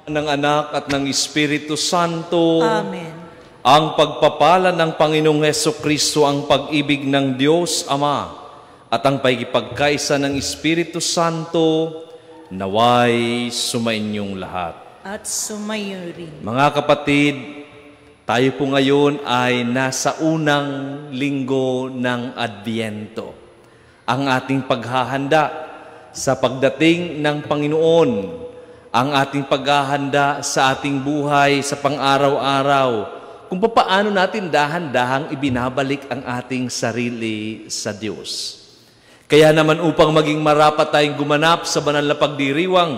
ng Anak at ng Espiritu Santo. Amen. Ang pagpapala ng Panginoong Hesukristo, ang pag-ibig ng Diyos Ama, at ang pagkipagkaisa ng Espiritu Santo, naway sumainyong lahat. At sumayo rin. Mga kapatid, tayo po ngayon ay nasa unang linggo ng Adbyento. Ang ating paghahanda sa pagdating ng Panginoon, ang ating paghahanda sa ating buhay sa pang-araw-araw, kung paano natin dahan-dahang ibinabalik ang ating sarili sa Diyos. Kaya naman upang maging marapat tayong gumanap sa banal na pagdiriwang,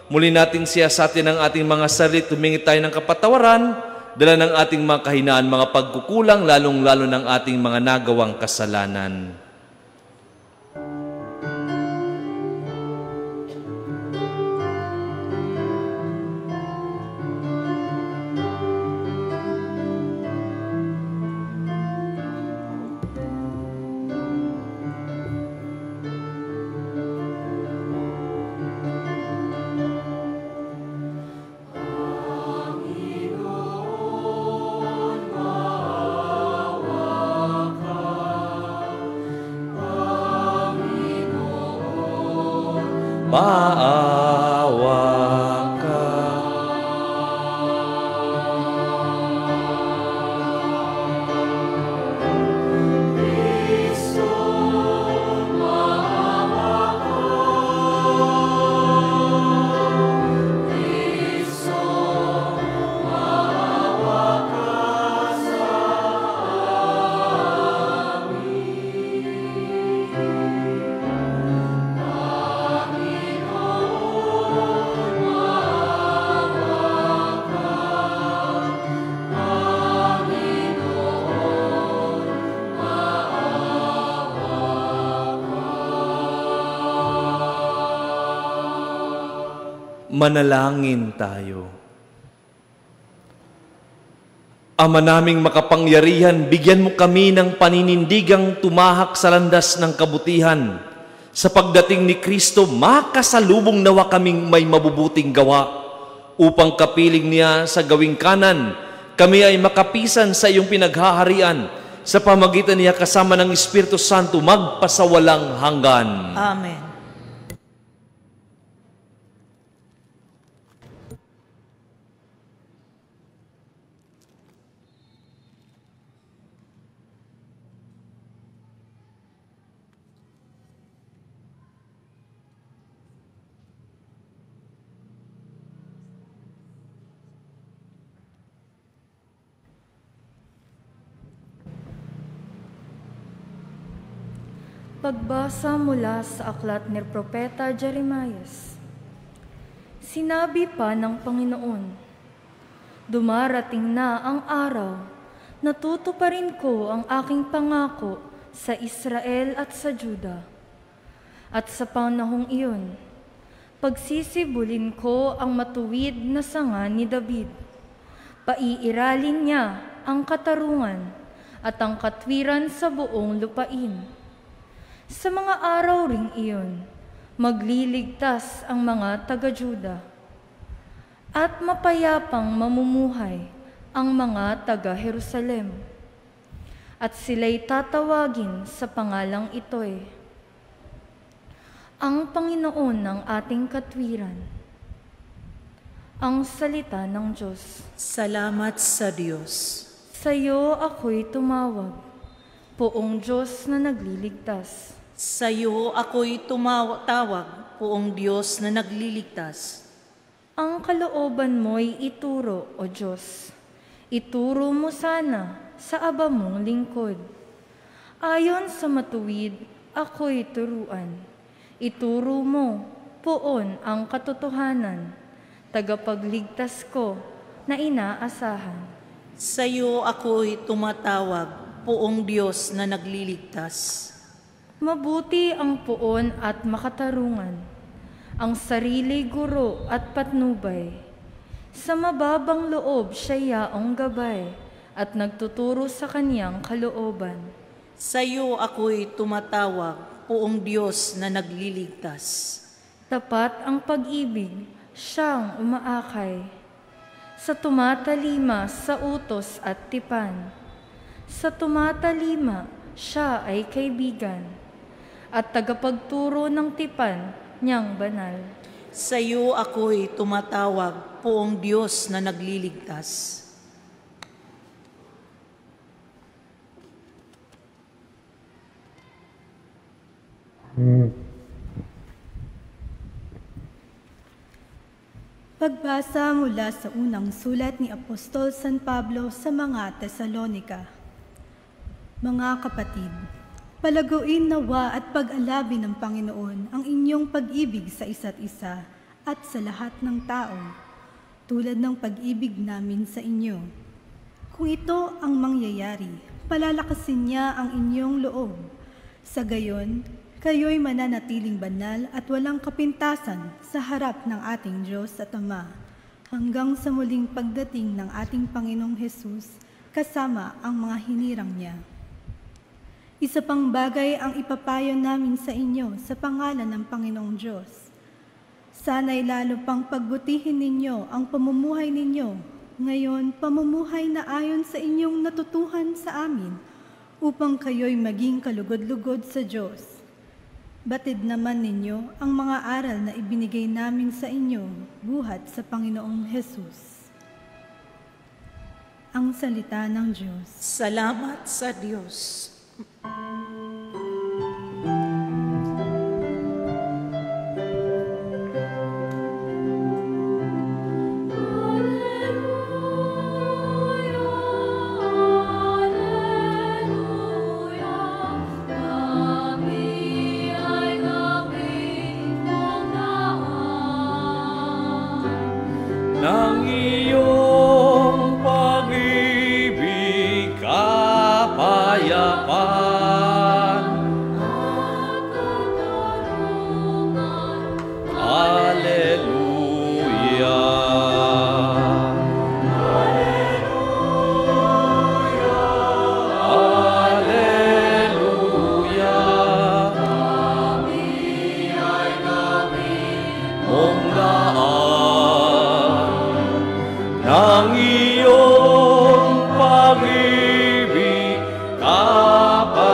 muli natin siyasatin ang ating mga sarili, tumingi tayo ng kapatawaran, dala ng ating mga kahinaan, mga pagkukulang, lalong-lalo ng ating mga nagawang kasalanan. Maawa ka. Kristo, maawa ka. Kristo, maawa ka sa Manalangin tayo. Ama naming makapangyarihan, bigyan mo kami ng paninindigang tumahak sa landas ng kabutihan. Sa pagdating ni Kristo, makasalubong nawa kaming may mabubuting gawa. Upang kapiling niya sa gawing kanan, kami ay makapisan sa iyong pinaghaharian. Sa pamagitan niya kasama ng Espiritu Santo, magpasawalang hanggan. Amen. Pagbasa mula sa aklat ni Propeta Jeremias. Sinabi pa ng Panginoon, dumarating na ang araw na tutuparin ko ang aking pangako sa Israel at sa Juda. At sa panahong iyon, pagsisibulin ko ang matuwid na sanga ni David. Paiiralin niya ang katarungan at ang katwiran sa buong lupain. Sa mga araw ring iyon, magliligtas ang mga taga-Juda at mapayapang mamumuhay ang mga taga-Jerusalem. At sila'y tatawagin sa pangalang ito'y ang Panginoon ng ating katwiran. Ang salita ng Diyos. Salamat sa Diyos. Sa iyo ako'y tumawag, Poong Diyos na nagliligtas. Sa iyo ako'y tumatawag, Poong Diyos na nagliligtas. Ang kalooban mo'y ituro, O Diyos. Ituro mo sana sa aba mong lingkod. Ayon sa matuwid, ako'y turuan. Ituro mo, Poon, ang katotohanan, tagapagligtas ko na inaasahan. Sa iyo ako'y tumatawag, Poong Diyos na nagliligtas. Mabuti ang puon at makatarungan, ang sarili guro at patnubay. Sa mababang loob siya yaong gabay at nagtuturo sa kaniyang kalooban. Sa iyo ako'y tumatawag, Poong Diyos na nagliligtas. Tapat ang pag-ibig siyang umaakay. Sa tumatalima sa utos at tipan, sa tumatalima siya ay kaibigan, at tagapagturo ng tipan niyang banal. Sa iyo ako'y tumatawag, poong Diyos na nagliligtas. Pagbasa mula sa unang sulat ni Apostol San Pablo sa mga Tesalonika. Mga kapatid, palaguin nawa at pag-alabi ng Panginoon ang inyong pag-ibig sa isa't isa at sa lahat ng tao, tulad ng pag-ibig namin sa inyo. Kung ito ang mangyayari, palalakasin niya ang inyong loob. Sa gayon, kayo'y mananatiling banal at walang kapintasan sa harap ng ating Diyos at Ama, hanggang sa muling pagdating ng ating Panginoong Hesus kasama ang mga hinirang niya. Isa pang bagay ang ipapayo namin sa inyo sa pangalan ng Panginoong Diyos. Sana'y lalo pang pagbutihin ninyo ang pamumuhay ninyo, ngayon pamumuhay na ayon sa inyong natutuhan sa amin, upang kayo'y maging kalugod-lugod sa Diyos. Batid naman ninyo ang mga aral na ibinigay namin sa inyo buhat sa Panginoong Hesus. Ang salita ng Diyos. Salamat sa Diyos. Nang iyong pag-ibig kapayapaan, Alleluia. Alleluia. Mong ng iyong pag-ibig kapayapaan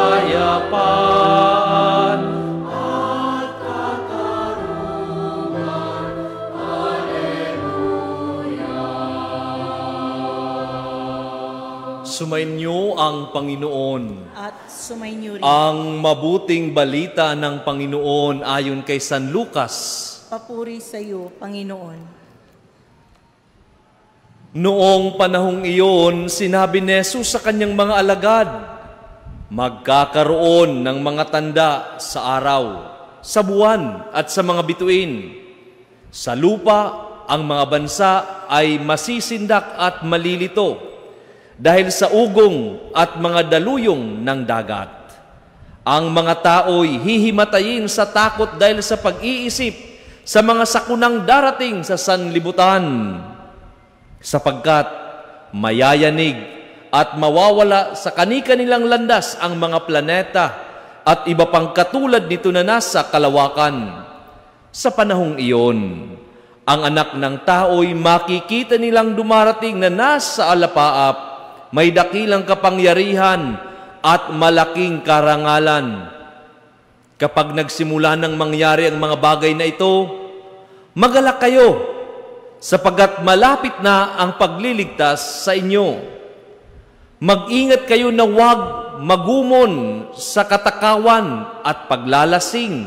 at katarungan. Alleluia. Sumainyo ang Panginoon. At sumainyo rin. Ang mabuting balita ng Panginoon ayon kay San Lucas. Papuri sa iyo, Panginoon. Noong panahong iyon, sinabi ni Jesus sa kanyang mga alagad, magkakaroon ng mga tanda sa araw, sa buwan at sa mga bituin. Sa lupa, ang mga bansa ay masisindak at malilito dahil sa ugong at mga daluyong ng dagat. Ang mga tao'y hihimatayin sa takot dahil sa pag-iisip sa mga sakunang darating sa sanlibutan, sapagkat mayayanig at mawawala sa kani-kanilang landas ang mga planeta at iba pang katulad nito na nasa kalawakan. Sa panahong iyon, ang anak ng tao'y makikita nilang dumarating na nasa alapaap, may dakilang kapangyarihan at malaking karangalan. Kapag nagsimula ng mangyari ang mga bagay na ito, magalak kayo, sapagkat malapit na ang pagliligtas sa inyo. Mag-ingat kayo na huwag magumon sa katakawan at paglalasing,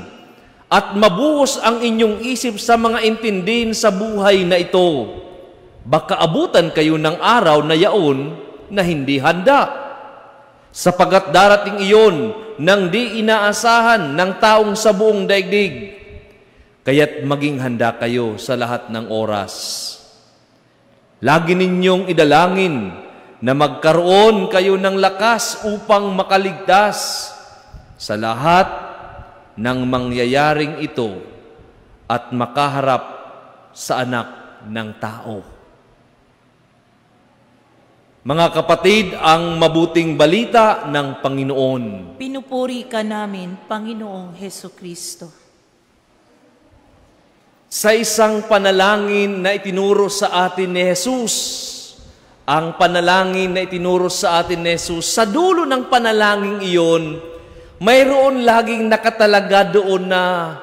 at mabuhos ang inyong isip sa mga intindihin sa buhay na ito. Baka abutan kayo ng araw na yaon na hindi handa, sapagkat darating iyon nang di inaasahan ng taong sa buong daigdig. Kaya't maging handa kayo sa lahat ng oras. Lagi ninyong idalangin na magkaroon kayo ng lakas upang makaligtas sa lahat ng mangyayaring ito at makaharap sa anak ng tao. Mga kapatid, ang mabuting balita ng Panginoon. Pinupuri ka namin, Panginoong Hesukristo. sa isang panalangin na itinuro sa atin ni Jesus. Ang panalangin na itinuro sa atin ni Jesus, sa dulo ng panalangin iyon, mayroon laging nakatalaga doon na,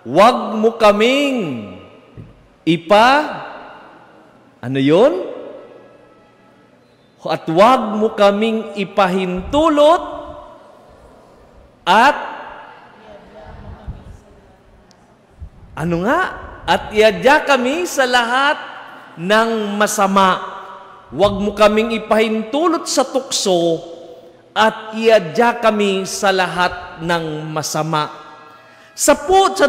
"Huwag mo kaming ano yun? At huwag mo kaming ipahintulot at ano nga? At iadya kami sa lahat ng masama. Huwag mo kaming ipahintulot sa tukso at iadya kami sa lahat ng masama." Sa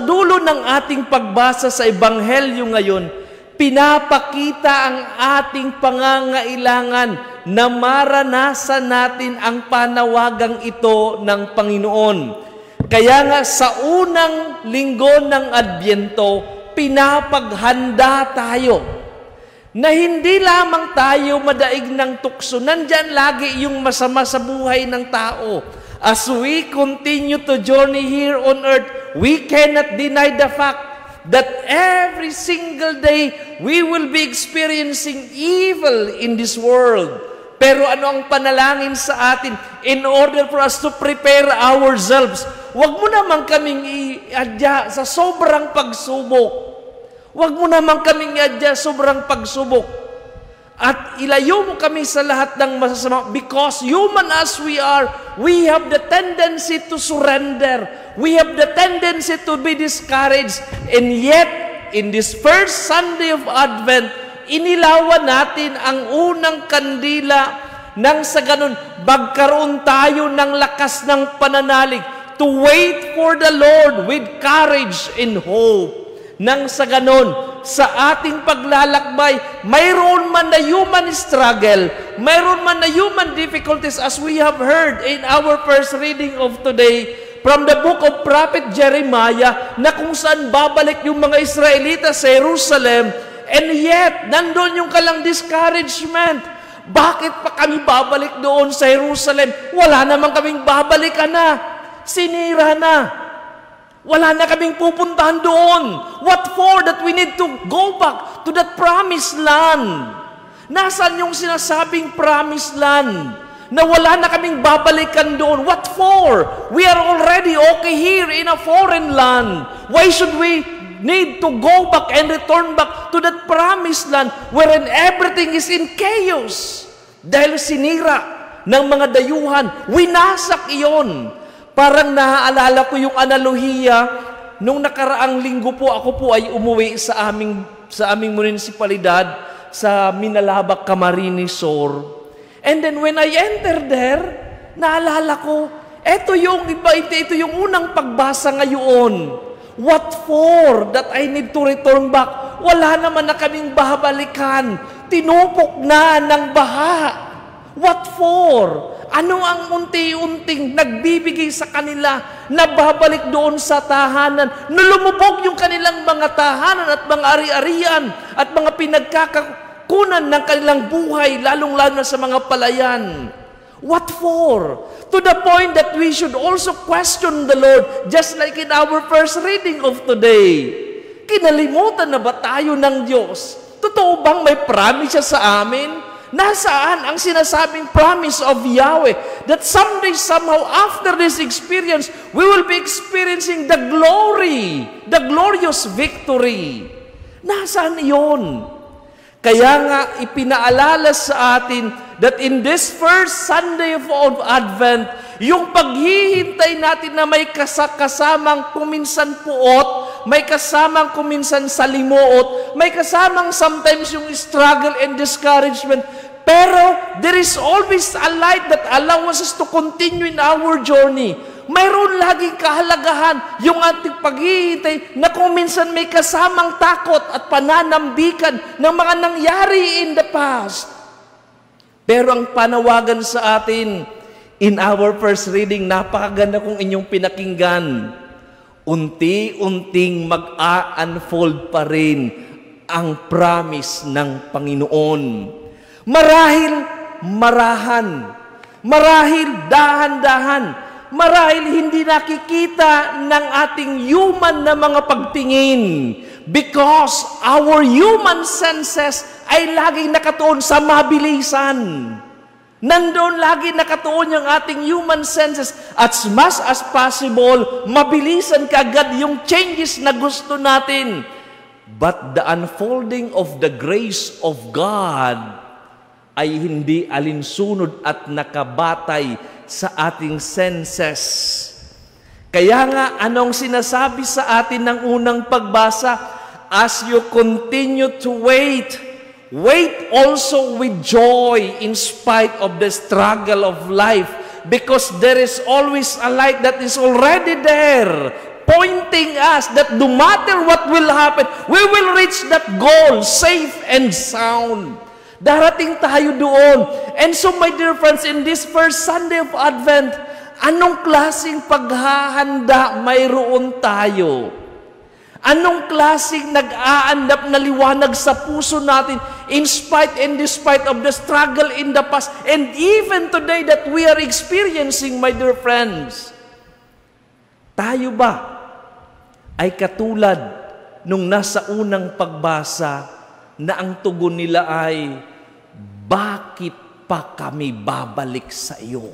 dulo ng ating pagbasa sa Ebanghelyo ngayon, pinapakita ang ating pangangailangan na maranasan natin ang panawagang ito ng Panginoon. Kaya nga sa unang linggo ng Adbyento, pinapaghanda tayo na hindi lamang tayo madaig ng tukso. Nandyan lagi yung masama sa buhay ng tao. As we continue to journey here on earth, we cannot deny the fact that every single day we will be experiencing evil in this world. Pero ano ang panalangin sa atin? In order for us to prepare ourselves, huwag mo naman kaming iadya sa sobrang pagsubok. Huwag mo naman kaming iadya sobrang pagsubok. At ilayo mo kami sa lahat ng masasama. Because human as we are, we have the tendency to surrender. We have the tendency to be discouraged. And yet, in this first Sunday of Advent, inilawan natin ang unang kandila nang sa ganun, magkaroon tayo ng lakas ng pananalig to wait for the Lord with courage and hope. Nang sa ganon, sa ating paglalakbay, mayroon man na human struggle, mayroon man na human difficulties as we have heard in our first reading of today from the book of Prophet Jeremiah, na kung saan babalik yung mga Israelita sa Jerusalem, and yet, nandun yung kalang discouragement. Bakit pa kami babalik doon sa Jerusalem? Wala naman kaming babalikan na. Sinira na. Wala na kaming pupuntahan doon. What for that we need to go back to that promised land? Nasaan yung sinasabing promised land? Na wala na kaming babalikan doon. What for? We are already okay here in a foreign land. Why should we need to go back and return back to that promised land wherein everything is in chaos? Dahil sinira ng mga dayuhan, winasak iyon. Parang naaalala ko yung analohiya, nung nakaraang linggo po, ako po ay umuwi sa aming munisipalidad sa Minalabak, Camarines Sur. And then when I entered there, naalala ko, ito yung unang pagbasa ngayon. What for that I need to return back? Wala naman na kaming babalikan. Tinupok na ng baha. What for? Ano ang unti-unting nagbibigay sa kanila na babalik doon sa tahanan? Nalumubog yung kanilang mga tahanan at mga ari-arian at mga pinagkakakunan ng kanilang buhay, lalong-lalo na sa mga palayan. What for? To the point that we should also question the Lord, just like in our first reading of today. Kinalimutan na ba tayo ng Diyos? Totoo bang may promise siya sa amin? Nasaan ang sinasabing promise of Yahweh that someday, somehow, after this experience, we will be experiencing the glory, the glorious victory. Nasaan iyon? Kaya nga, ipinaalala sa atin that in this first Sunday of Advent, yung paghihintay natin na may kasamang kuminsan puot, may kasamang kuminsan salimuot, may kasamang sometimes yung struggle and discouragement, pero there is always a light that allows us to continue in our journey. Mayroon laging kahalagahan yung ating paghihintay na kung minsan may kasamang takot at pananambikan ng mga nangyari in the past. Pero ang panawagan sa atin in our first reading, napakaganda kung inyong pinakinggan. Unti-unting mag-unfold pa rin ang promise ng Panginoon. Marahil marahan, marahil dahan-dahan, marahil hindi nakikita ng ating human na mga pagtingin. Because our human senses ay laging nakatuon sa mabilisan. Nandoon lagi nakatuon yung ating human senses. As much as possible, mabilisan kaagad yung changes na gusto natin. But the unfolding of the grace of God ay hindi alinsunod at nakabatay sa ating senses. Kaya nga, anong sinasabi sa atin ng unang pagbasa? As you continue to wait, wait also with joy in spite of the struggle of life, because there is always a light that is already there, pointing us that no matter what will happen, we will reach that goal safe and sound. Darating tayo doon. And so, my dear friends, in this first Sunday of Advent, anong klaseng paghahanda mayroon tayo? Anong klaseng nag-aandap na liwanag sa puso natin in spite and despite of the struggle in the past and even today that we are experiencing, my dear friends? Tayo ba ay katulad nung nasa unang pagbasa na ang tugon nila ay, bakit pa kami babalik sa iyo?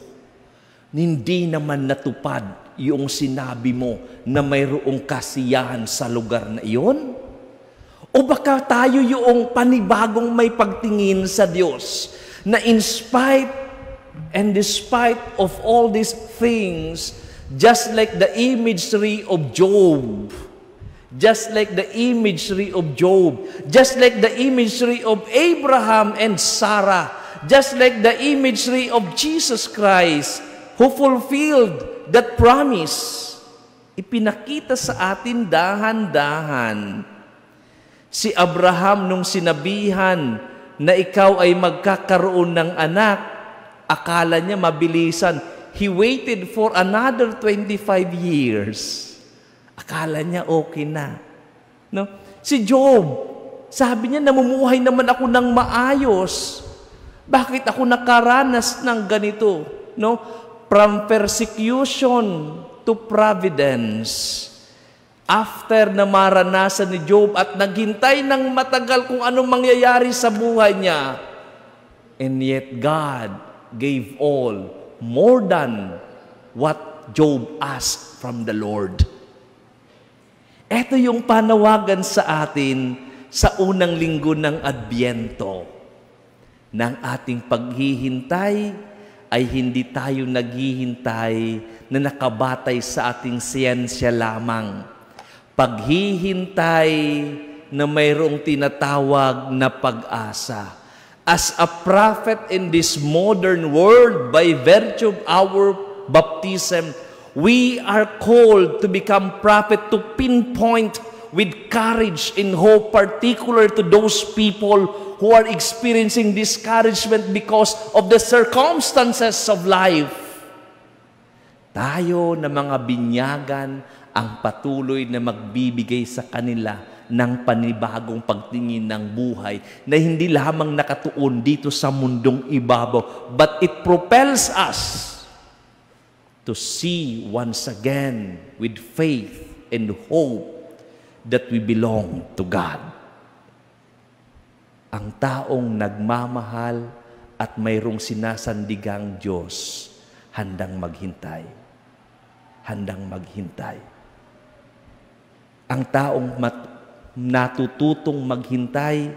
Hindi naman natupad yung sinabi mo na mayroong kasiyahan sa lugar na iyon? O baka tayo yung panibagong may pagtingin sa Diyos na in spite and despite of all these things, just like the imagery of Job, just like the imagery of Job, just like the imagery of Abraham and Sarah, just like the imagery of Jesus Christ, who fulfilled that promise, ipinakita sa atin dahan-dahan. Si Abraham nung sinabihan na ikaw ay magkakaroon ng anak, akala niya mabilisan. He waited for another 25 years. Akala niya okay na. No? Si Job, sabi niya, namumuhay naman ako ng maayos. Bakit ako nakaranas ng ganito? No? From persecution to providence. After na maranasan ni Job at naghintay ng matagal kung anong mangyayari sa buhay niya, and yet God gave all, more than what Job asked from the Lord. Ito yung panawagan sa atin sa unang linggo ng Adbyento, ng ating paghihintay ay hindi tayo naghihintay na nakabatay sa ating siyensya lamang. Paghihintay na mayroong tinatawag na pag-asa. As a prophet in this modern world, by virtue of our baptism, we are called to become prophet, to pinpoint with courage and hope, particular to those people who are experiencing discouragement because of the circumstances of life. Tayo na mga binyagan ang patuloy na magbibigay sa kanila ng panibagong pagtingin ng buhay na hindi lamang nakatuon dito sa mundong ibabaw, but it propels us to see once again with faith and hope that we belong to God. Ang taong nagmamahal at mayroong sinasandigang Diyos, handang maghintay. Handang maghintay. Ang taong natututong maghintay,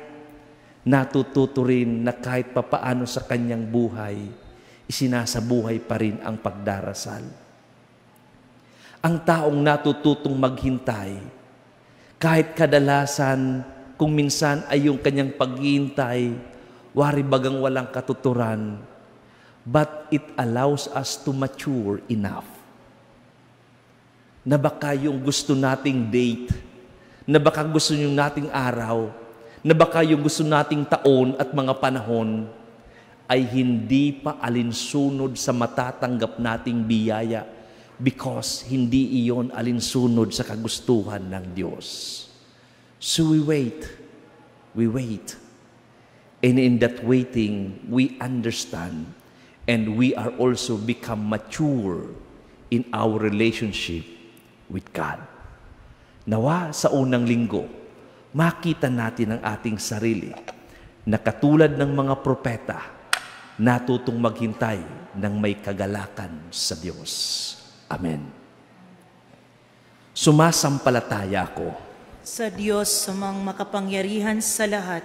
natututo rin na kahit papaano sa kanyang buhay, isinasabuhay pa rin ang pagdarasal. Ang taong natututong maghintay, kahit kadalasan, kung minsan ay yung kanyang paghihintay, wari bagang walang katuturan, but it allows us to mature enough. Na baka yung gusto nating date, na baka gusto yung nating araw, na baka yung gusto nating taon at mga panahon, ay hindi pa alinsunod sa matatanggap nating biyaya because hindi iyon alinsunod sa kagustuhan ng Diyos. So we wait. And in that waiting, we understand and we are also become mature in our relationship with God. Nawa sa unang linggo, makita natin ang ating sarili na katulad ng mga propeta, natutong maghintay ng may kagalakan sa Diyos. Amen. Sumasampalataya ako Sa Diyos sumang makapangyarihan sa lahat,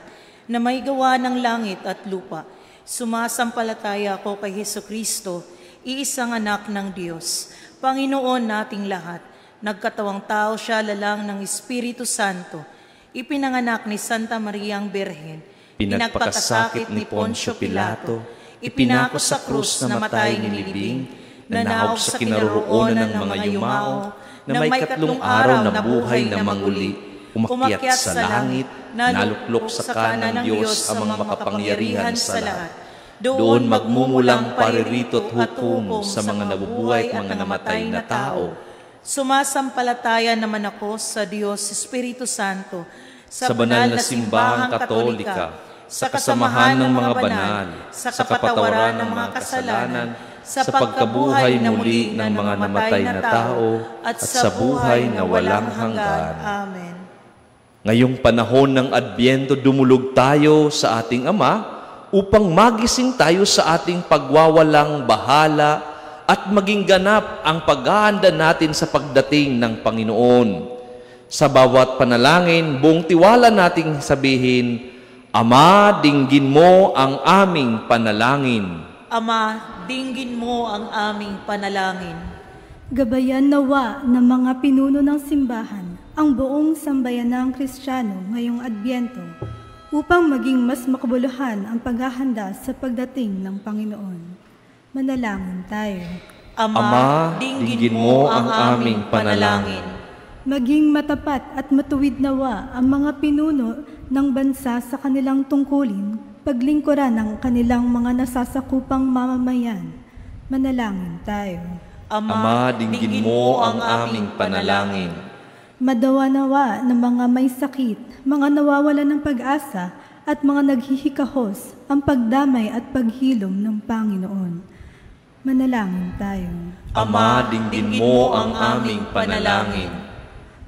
na may gawa ng langit at lupa. Sumasampalataya ako kay Hesukristo, iisang anak ng Diyos, Panginoon nating lahat. Nagkatawang tao siya lalang ng Espiritu Santo. Ipinanganak ni Santa Mariang Birhen. pinagpakasakit ni Poncio Pilato, ipinako sa krus na matay nilibing, nanahog sa kinaroroonan ng mga yumao, na may 3 araw na buhay na manguli, umakyat sa langit, naluklok sa kanan ng Diyos ang mga makapangyarihan sa lahat. Doon magmumulang paririto at hukom sa mga nabubuhay at mga namatay na tao. Sumasampalataya naman ako sa Diyos Espiritu Santo, Sa banal na simbahang katolika, sa kasamahan ng mga banal, sa kapatawaran ng mga kasalanan, sa pagkabuhay muli ng mga namatay na tao, at sa buhay na walang hanggan. Amen. Ngayong panahon ng Adbyento, dumulog tayo sa ating Ama upang magising tayo sa ating pagwawalang bahala at maging ganap ang paghahanda natin sa pagdating ng Panginoon. Sa bawat panalangin, buong tiwala nating sabihin, Ama, dinggin mo ang aming panalangin. Ama, dinggin mo ang aming panalangin. Gabayan nawa ng mga pinuno ng simbahan ang buong sambayanang Kristiyano ngayong Adbyento upang maging mas makabuluhan ang paghahanda sa pagdating ng Panginoon. Manalangin tayo. Ama, dinggin mo ang aming panalangin. Maging matapat at matuwid nawa ang mga pinuno ng bansa sa kanilang tungkulin, paglingkuran ng kanilang mga nasasakupang mamamayan. Manalangin tayo. Ama, dinggin mo ang aming panalangin. Madawa nawa ng mga may sakit, mga nawawalan ng pag-asa, at mga naghihikahos ang pagdamay at paghilom ng Panginoon. Manalangin tayo. Ama, dinggin mo ang aming panalangin.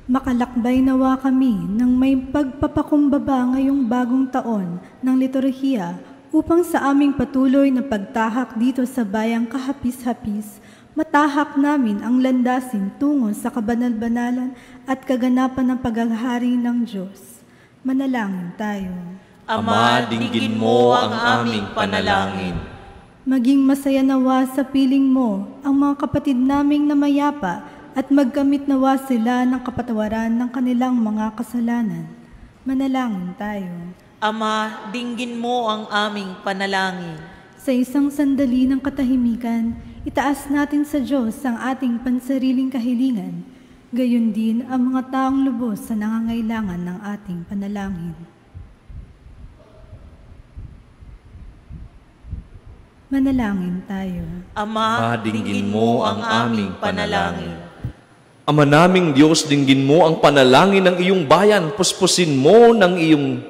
Makalakbay nawa kami ng may pagpapakumbaba ngayong bagong taon ng liturhiya upang sa aming patuloy na pagtahak dito sa bayang kahapis-hapis, matahak namin ang landasin tungo sa kabanal-banalan at kaganapan ng paghahari ng Diyos. Manalangin tayo. Ama, dinggin mo ang aming panalangin. Maging masaya nawa sa piling mo ang mga kapatid naming namayapa at magkamit nawa sila ng kapatawaran ng kanilang mga kasalanan. Manalangin tayo. Ama, dinggin mo ang aming panalangin. Sa isang sandali ng katahimikan, itaas natin sa Diyos ang ating pansariling kahilingan, gayon din ang mga taong lubos sa nangangailangan ng ating panalangin. Manalangin tayo. Ama, dinggin mo ang aming panalangin. Ama naming Diyos, dinggin mo ang panalangin ng iyong bayan, puspusin mo ng iyong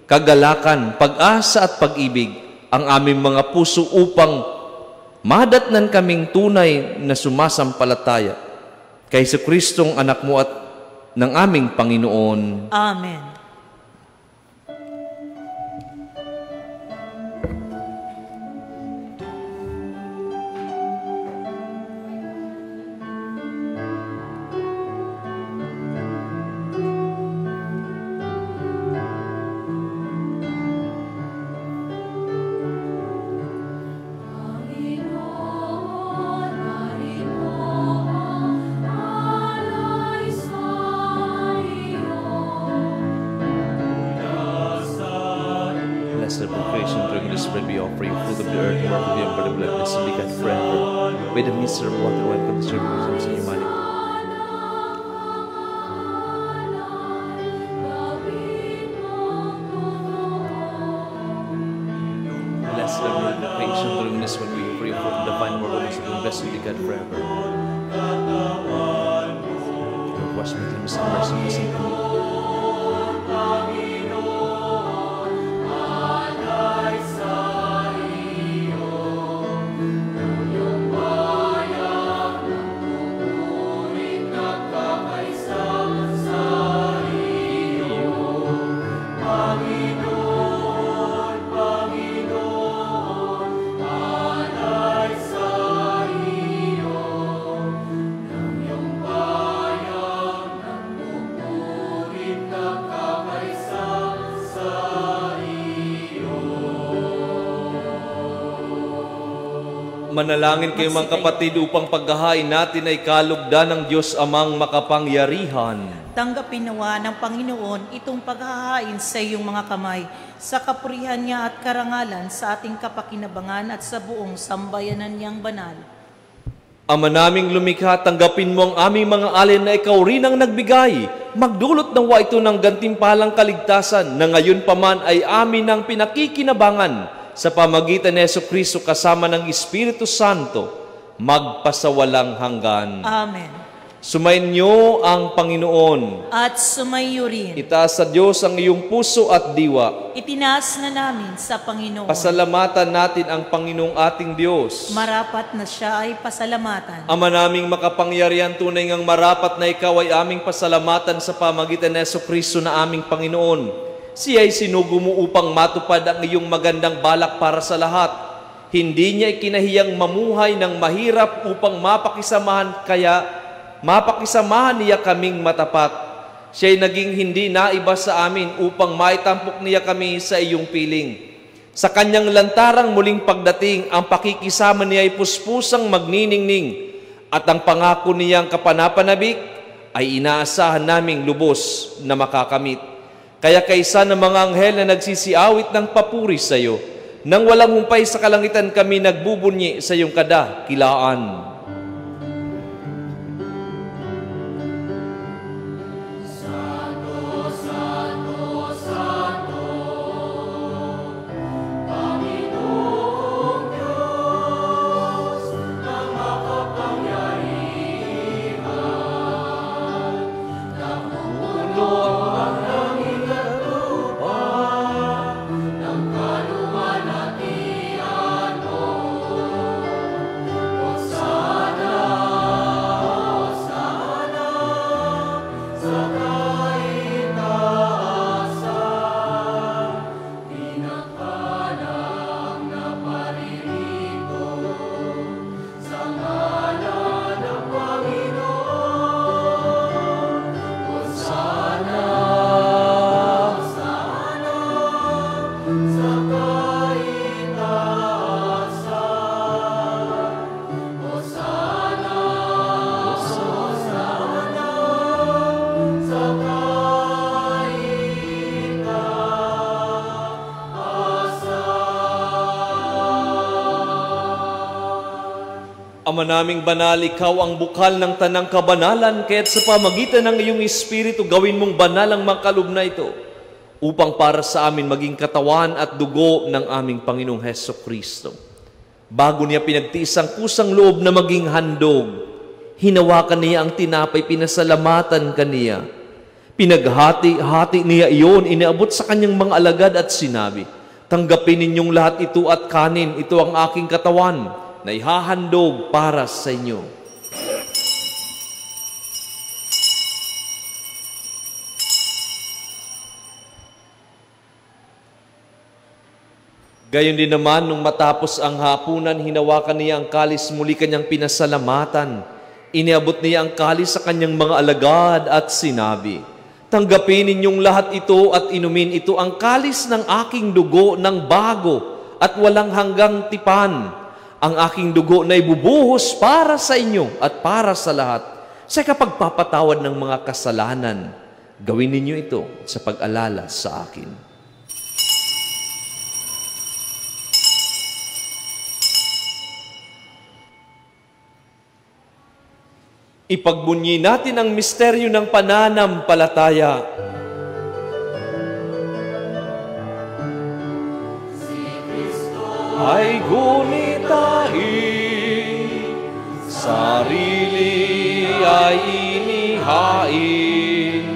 kagalakan, pag-asa at pag-ibig ang aming mga puso upang madatnan kaming tunay na sumasampalataya kay Jesucristong anak mo at ng aming Panginoon. Amen. Blessed of creation, during this bread we offer you, fruit of the earth, work of the emperor, the blood, blessed be God forever. May the mystery of water, welcome to serve results in humanity. Blessed of the creation, during this when we offer you, fruit of the divine word of the blessed be God forever. Lord, wash me, cleanse me, mercy, mercy, me. Manalangin kayo mga kapatid upang paghahain natin ay kalugdan ng Diyos Amang makapangyarihan. Tanggapin nawa ng Panginoon itong paghahain sa iyong mga kamay, sa kapurihan niya at karangalan sa ating kapakinabangan at sa buong sambayanan niyang banal. Ama naming lumikha, tanggapin mo ang aming mga alin na ikaw rin ang nagbigay. Magdulot nawa ito ng gantimpalang kaligtasan na ngayon pa man ay amin ang pinakikinabangan sa pamagitan ni Jesucristo kasama ng Espiritu Santo, magpasawalang hanggan. Amen. Sumainyo ang Panginoon. At sumayo rin. Itaas sa Diyos ang iyong puso at diwa. Itinaas na namin sa Panginoon. Pasalamatan natin ang Panginoong ating Diyos. Marapat na siya ay pasalamatan. Ama naming makapangyarihan, tunay ngang marapat na ikaw ay aming pasalamatan sa pamagitan ni Jesucristo na aming Panginoon. Siya ay sinugo mo upang matupad ang iyong magandang balak para sa lahat. Hindi niya ikinahiyang mamuhay ng mahirap upang mapakisamahan niya kaming matapat. Siya'y naging hindi naiba sa amin upang maitampok niya kami sa iyong piling. Sa kanyang lantarang muling pagdating, ang pakikisama niya ay puspusang magniningning at ang pangako niyang kapanapanabik ay inaasahan naming lubos na makakamit. Kaya kaysa ng mga anghel na nagsisiawit ng papuri sa iyo, nang walang humpay sa kalangitan kami nagbubunyi sa iyong kadakilaan. Ama naming banal, ikaw ang bukal ng tanang kabanalan, kaya't sa pamagitan ng iyong Espiritu, gawin mong banal ang mga kaloob na ito, upang para sa amin maging katawan at dugo ng aming Panginoong Hesukristo. Bago niya pinagtiis ang kusang loob na maging handog, hinawakan niya ang tinapay, pinasalamatan kaniya. Pinaghati-hati niya iyon, iniabot sa kanyang mga alagad at sinabi, "Tanggapin ninyong lahat ito at kanin, ito ang aking katawan, na ihahandog para sa inyo." Gayon din naman, nung matapos ang hapunan, hinawakan niya ang kalis, muli kanyang pinasalamatan. Iniabot niya ang kalis sa kanyang mga alagad at sinabi, "Tanggapin ninyong lahat ito at inumin, ito ang kalis ng aking dugo ng bago at walang hanggang tipan. Ang aking dugo na ibubuhos para sa inyo at para sa lahat sa kapagpapatawad ng mga kasalanan. Gawin ninyo ito sa pag-alala sa akin." Ipagbunyi natin ang misteryo ng pananampalataya. Ay gunitahin, sarili ay inihain,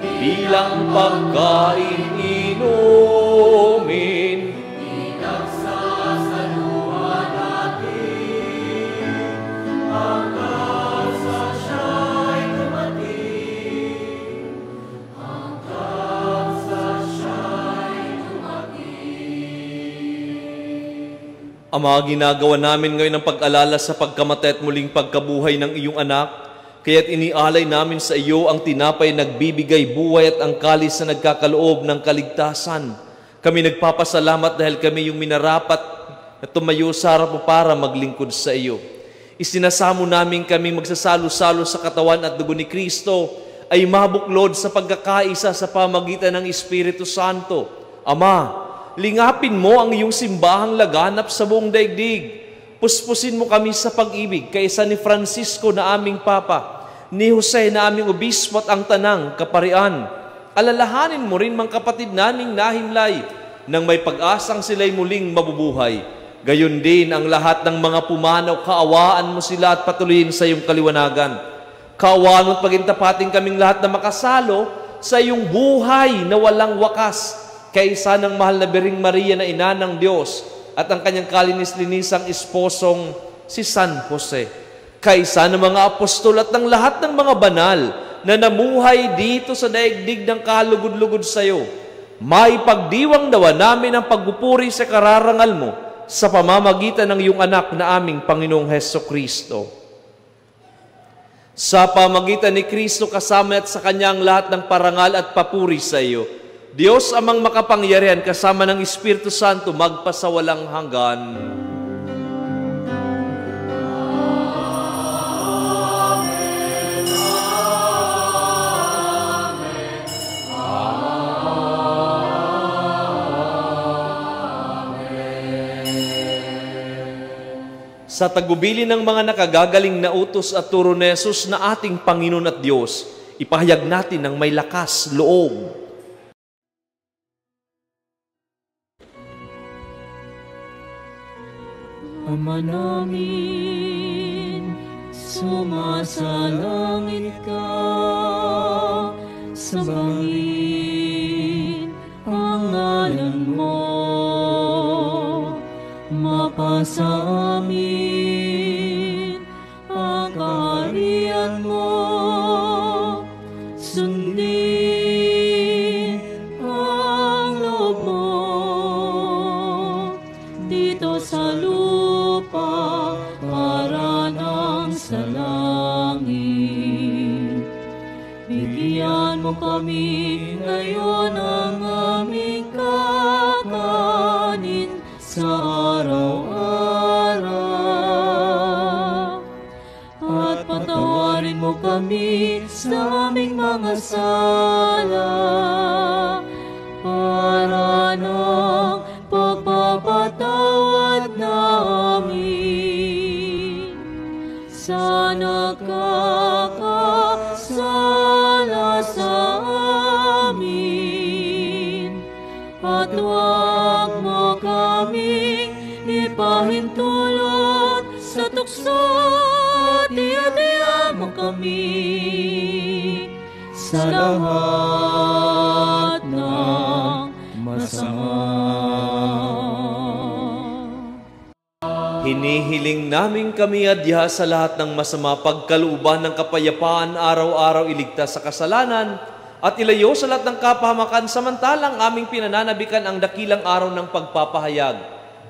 bilang pagkain inumin, pinagsasaluhan natin, hanggang sa siya'y dumating, hanggang sa siya'y Ama, ginagawa namin ngayon ang pag-alala sa pagkamatay at muling pagkabuhay ng iyong anak, kaya't inialay namin sa iyo ang tinapay nagbibigay buhay at ang kalis na nagkakaloob ng kaligtasan. Kami nagpapasalamat dahil kami yung na tumayo sa harap mo para maglingkod sa iyo. Isinasamo namin kami magsasalo-salo sa katawan at dugo ni Kristo ay mabuklod sa pagkakaisa sa pamagitan ng Espiritu Santo. Ama, lingapin mo ang iyong simbahang laganap sa buong daigdig. Puspusin mo kami sa pag-ibig kaysa ni Francisco na aming Papa, ni Jose na aming Obispo at ang Tanang Kaparian. Alalahanin mo rin mga kapatid naming nahimlay nang may pag-asang sila'y muling mabubuhay. Gayon din ang lahat ng mga pumanaw, kaawaan mo sila at patuloyin sa iyong kaliwanagan. Kaawaan mo at pagintapating kaming lahat na makasalo sa iyong buhay na walang wakas kaysa ng mahal na Biring Maria na ina ng Diyos at ang kanyang kalinis-linisang esposong si San Jose, kaysa ng mga apostol at ng lahat ng mga banal na namuhay dito sa daigdig ng kalugod-lugod sa iyo. Maipagdiwang nawa namin ang pagpupuri sa kararangal mo sa pamamagitan ng iyong anak na aming Panginoong Hesukristo. Sa pamagitan ni Kristo kasama at sa kanyang lahat ng parangal at papuri sa iyo, Diyos amang makapangyarihan kasama ng Espiritu Santo magpasawalang hanggan. Sa tagubilin ng mga nakagagaling na utos at turo ni Jesus na ating Panginoon at Diyos, ipahayag natin ng may lakas loob. Ama namin, sumasalangit ka, sambahin ang ngalan mo, mapasa amin ang kaharian mo, sundin ang loob mo dito sa lupa para nang sa langit. Bigyan mo kami ngayon ang aming kakanin sa araw-araw. At patawarin mo kami sa aming mga sala para nang pagpapatawad namin sa nakakasala sa amin. At huwag mo kaming ipahintulot sa tukso, at iadya mo kami sa lahat ng masama. Hinihiling namin kami adya sa lahat ng masama, pagkalooban ng kapayapaan, araw-araw iligtas sa kasalanan, at ilayo sa lahat ng kapahamakan, samantalang aming pinananabikan ang dakilang araw ng pagpapahayag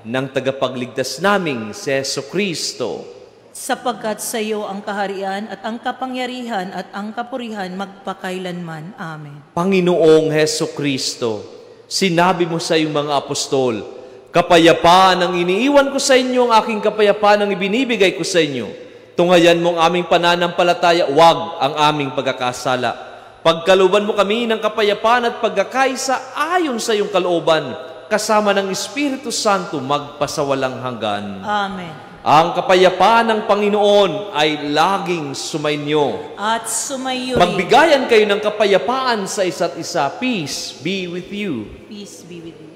ng tagapagligtas naming si Jesucristo. Sapagkat sa iyo ang kaharian at ang kapangyarihan at ang kapurihan magpakailanman. Amen. Panginoong Jesucristo, sinabi mo sa iyong mga apostol, kapayapaan ang iniiwan ko sa inyo, ang aking kapayapaan ang ibinibigay ko sa inyo. Tungayan mo ang aming pananampalataya, wag ang aming pagkakasala. Pagkalooban mo kami ng kapayapaan at pagkakaisa ayon sa iyong kalooban, kasama ng Espiritu Santo magpasawalang hanggan. Amen. Ang kapayapaan ng Panginoon ay laging sumainyo. At sumayo rin. Magbigayan kayo ng kapayapaan sa isa't isa. Peace be with you. Peace be with you.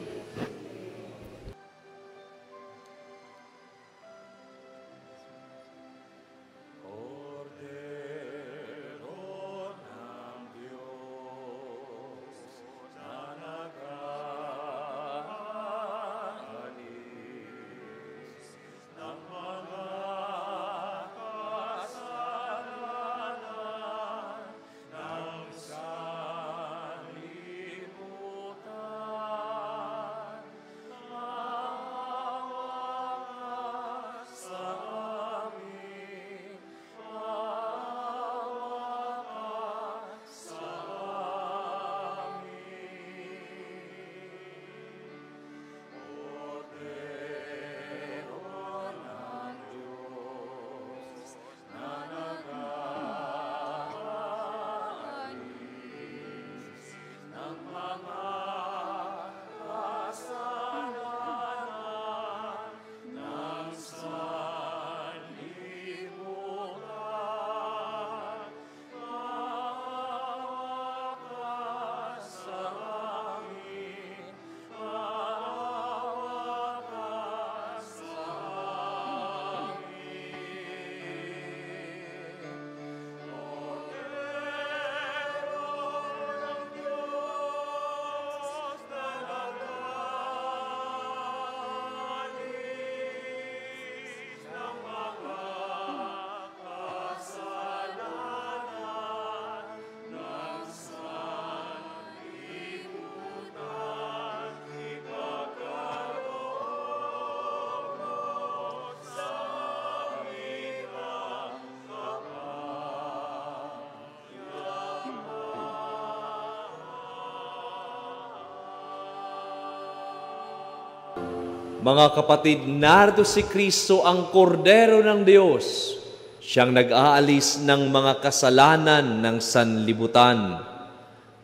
Mga kapatid, narito si Kristo ang kordero ng Diyos. Siyang nag-aalis ng mga kasalanan ng sanlibutan.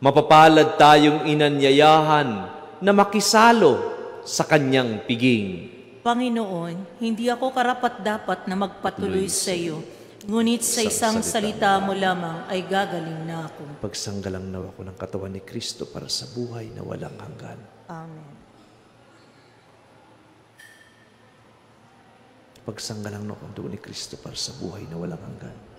Mapapalad tayong inanyayahan na makisalo sa kanyang piging. Panginoon, hindi ako karapat-dapat na magpatuloy sa iyo, ngunit sa isang salita mo lamang ay gagaling na ako. Pagsanggalang nawa ko ng katawan ni Kristo para sa buhay na walang hanggan. Amen. Pagsanggalang nawa ko ng katawan ni Kristo para sa buhay na walang hanggan.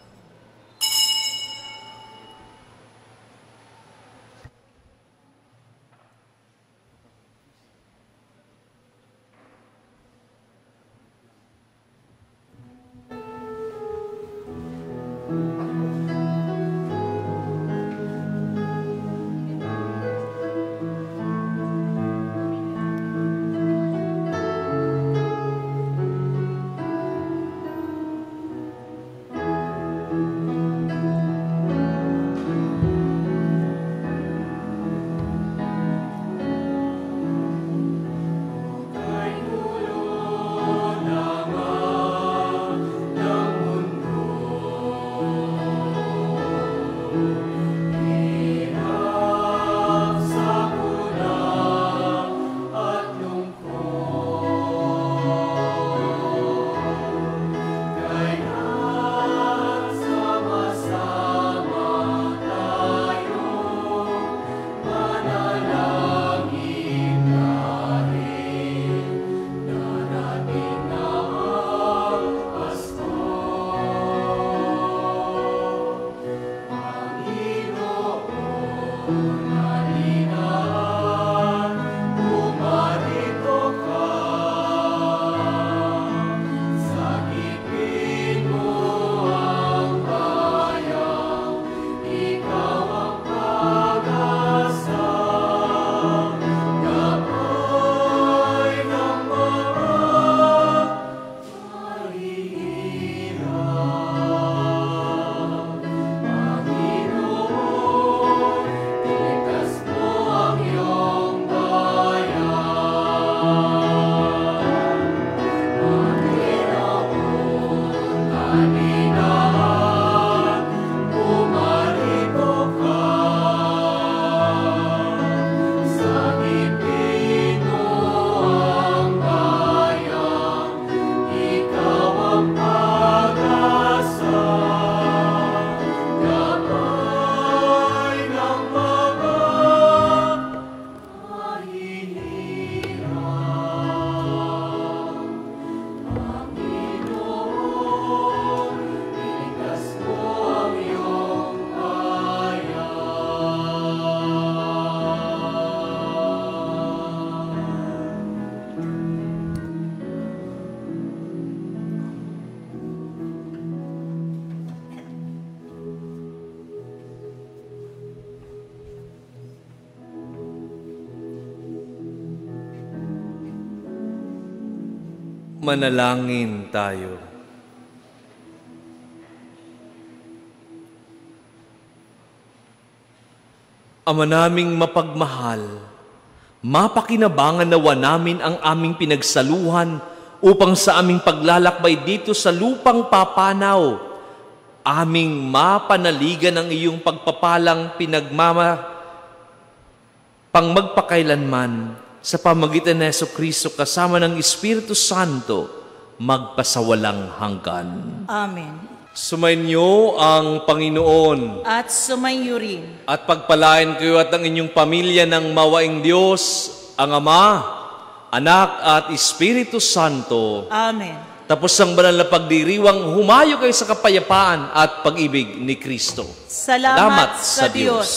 Manalangin tayo. Ama naming mapagmahal, mapakinabangan nawa namin ang aming pinagsaluhan upang sa aming paglalakbay dito sa lupang papanaw, aming mapanaligan ang iyong pagpapalang pang magpakailanman sa pamagitan ni Jesucristo kasama ng Espiritu Santo, magpasawalang hanggan. Amen. Sumainyo ang Panginoon. At sumainyo rin. At pagpalain kayo at ang inyong pamilya ng mawaing Diyos, ang Ama, Anak at Espiritu Santo. Amen. Tapos ang banal na pagdiriwang, humayo kayo sa kapayapaan at pag-ibig ni Kristo. Salamat sa Diyos.